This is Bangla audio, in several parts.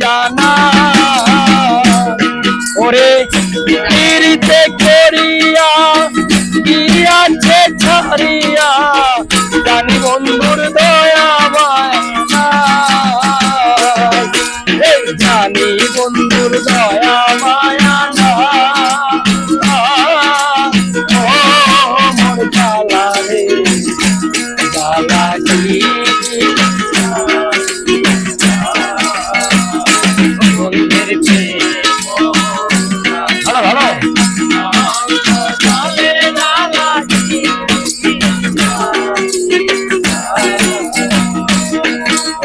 জানা ওরে পিরিতে করিয়া গিয়াছে ছাড়িয়া জানি বন্ধুর দয়া মায়া এই জানি বন্ধুর দয়া মায়া না মোর জ্বালা রে জ্বালা কি বন্ধুর ভালো ভালো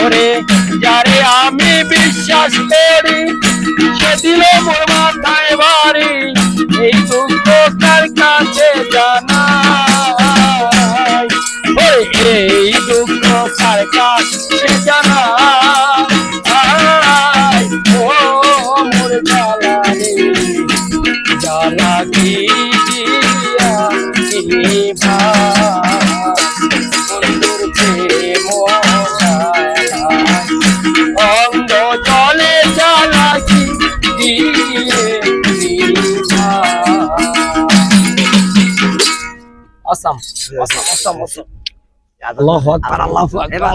ওরে যারে আমি বিশ্বাস করি সে দিল মোর মাথায় বাড়ি এই দুঃখ কার কাছে জানাই এই দুঃখ কার কাছে জানাই ও মোর জ্বালা রে জ্বালা কি দিয়া নিভা বন্ধুর প্রেম অন্ধ জলে জ্বালা কি দিয়ে Nibha awesome. Allahu Akbar, Allahu Akbar.